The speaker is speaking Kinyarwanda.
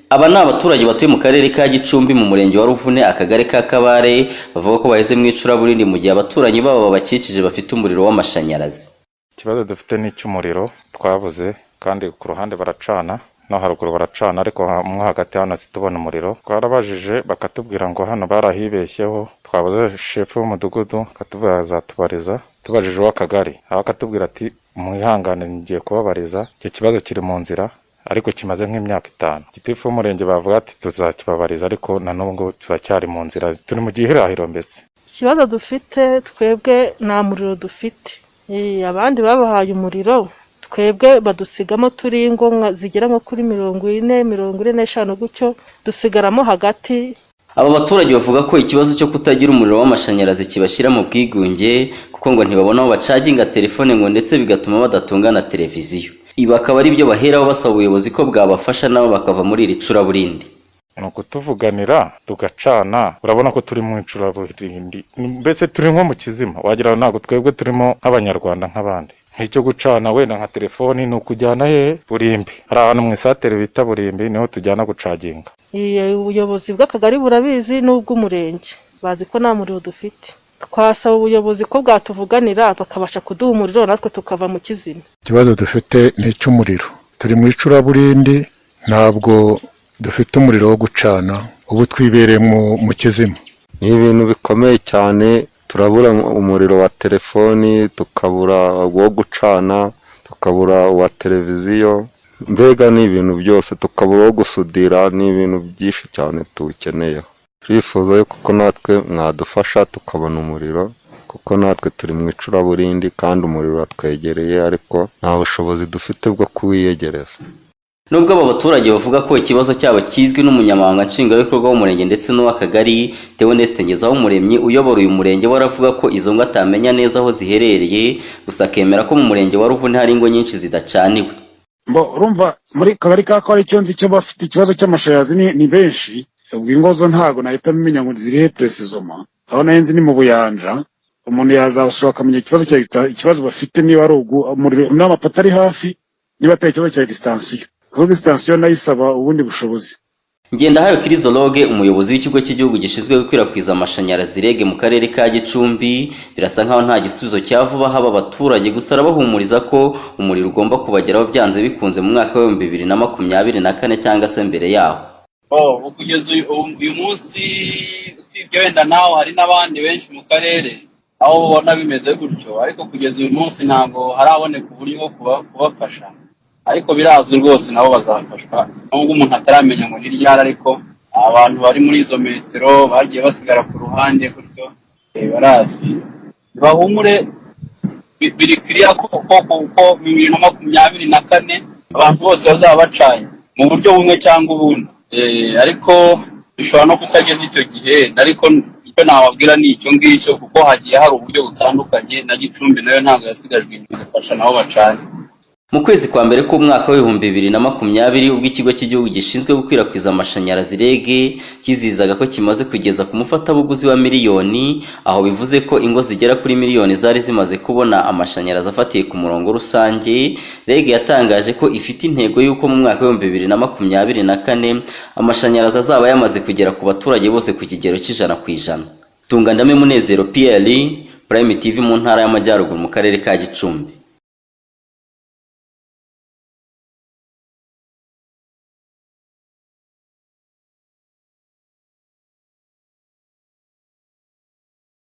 Aba ni abaturage batuye mu karere ka Gicumbi mu murenge wa Ruvune akagari ka Kabare bavuga ko baheze mu icuraburindi mu gihe abaturanyi babo babakikije bafite umuriro w'amashanyarazi. Ikibazo dufite ni icy'umuriro twabuze kandi ku ruhande baracana no haruguru baracana ariko mo hagati hano situbona umuriro. Twarabajije bakatubwira ngo hano barahibeshyeho, twabuze shefu w'umudugudu akatubwira azatubariza, tubajije w'akagari akatubwira ati mwihangane ngiye kubabariza, icyo kibazo kiri mu nzira ariko kimaze nk'imyaka 5. Gitifu w'umurenge bavuga ati tuzakibabariza ariko na n'ubwo turacyari mu nzira, turi mu gihirahiro mbese. Ikibazo dufite twebwe nta muriro dufite, abandi babahaye umuriro twebwe badusigamo turi ingo zigera nko kuri 40-45 gutyo dusigaramo hagati. Aba baturage bavuga ko ikibazo cyo kutagira umuriro w'amashanyarazi kibashyira mu bwigunge kuko ngo ntibabona aho bacaginga telefone ngo ndetse bigatuma badatunga na televiziyo. Ibi akaba ari byo baheraho basaba ubuyobozi ko bwabafasha nabo bakava muri iri curaburindi. Nuko tuvuganira tugacana, urabona ko turi mu icuraburindi mbese turi nko mu kizima, wagira ntabwo twebwe turimo nk'abanyarwanda nk'abandi. Nk'icyo gucana wenda nka telefoni ni ukujyana Burimbi, hari ahantu mu isatere bita Burimbi niho tujyana gucaginga. Ubuyobozi bw'akagari burabizi n'ubw'umurenge bazi ko nta muriro dufite. Twasaba ubuyobozi ko bwatuvuganira bakabasha kuduha umuriro natwe tukava mu kizima. Ikibazo dufite ni icy'umuriro, turi mu icuraburindi ntabwo dufite umuriro wo gucana, ubu twibereye mu kizima. Ni ibintu bikomeye cyane, turabura umuriro wa telefoni, tukabura uwo gucana, tukabura uwa televiziyo, mbega ni ibintu byose, tukabura uwo gusudira, ni ibintu byinshi cyane tuwukeneyeho. Turifuza yuko kuko natwe mwadufasha tukabona umuriro kuko natwe turi mu icuraburindi kandi umuriro watwegereye ariko nta bushobozi dufite bwo kuwiyegereza. Nubwo aba baturage bavuga ko ikibazo cyabo kizwi n'umunyamabanga nshingwabikorwa w'umurenge ndetse n'uw'akagari Theoneste Ngezahumuremyi uyobora uyu murenge waravuga ko izo ngo atamenya neza aho ziherereye, gusa akemera ko mu murenge wa Ruvune hari ingo nyinshi zidacaniwe. Urumva muri kagari ka ko ari cyo nzi cyo bafite ikibazo cy'amashanyarazi ni benshi, ubwo ingo zo ntago nahita menya ngo zirihe precisement. Aho nayenzi ni mu Buyanja, umuntu yazashobora akamenya ikibazo bafite niba ari umuriro n'amapata ari hafi, niba atari ikibazo cya distansiyo. Kuko distansiyo nayisaba ubundi bushobozi. Ngendahayo Kirizologe umuyobozi w'ikigo cy'igihugu gishinzwe gukwirakwiza amashanyarazi REG mu karere ka Gicumbi, birasa nkaho nta gisubizo cyavuba haba abaturage, gusa arabahumuriza ko umuriro ugomba kubageraho byanze bikunze mu mwaka wa 2024 cyangwa se mbere yaho. Kugeza uyu munsi usibye wenda naho hari n'abandi benshi mu karere aho ubona bimeze gutyo, ariko kugeza uyu munsi ntabwo haraboneka uburyo bwo kubafasha, ariko birazwi rwose nabo bazafashwa nubwo umuntu ataramenya ngo n'iryari, ariko abantu bari muri izo metero bagiye basigara ku ruhande gutyo barazwi. Bahumure biri clear ko 2024 abantu bose bazaba bacanye mu buryo bumwe cyangwa ubundi, ariko bishobora no kutageza icyo gihe, ariko icyo nababwira ni icyo ngicyo kuko hagiye hari uburyo butandukanye na Gicumbi nayo ntabwo yasigajwe inyuma gufasha nabo bacanye. Mu kwezi kwa mbere k'umwaka wa 2020 ubwo ikigo cy'igihugu gishinzwe gukwirakwiza amashanyarazi REG kizizaga ko kimaze kugeza ku mufatabuguzi wa miliyoni, aho bivuze ko ingo zigera kuri miliyoni zari zimaze kubona amashanyarazi afatiye ku murongo rusange. REG yatangaje ko ifite intego y'uko mu mwaka wa 2024 amashanyarazi azaba yamaze kugera ku baturage bose ku kigero c'100%. Tungandame Munezero Pierre, Prime TV mu ntara y'Amajyaruguru mu karere ka Gicumbi.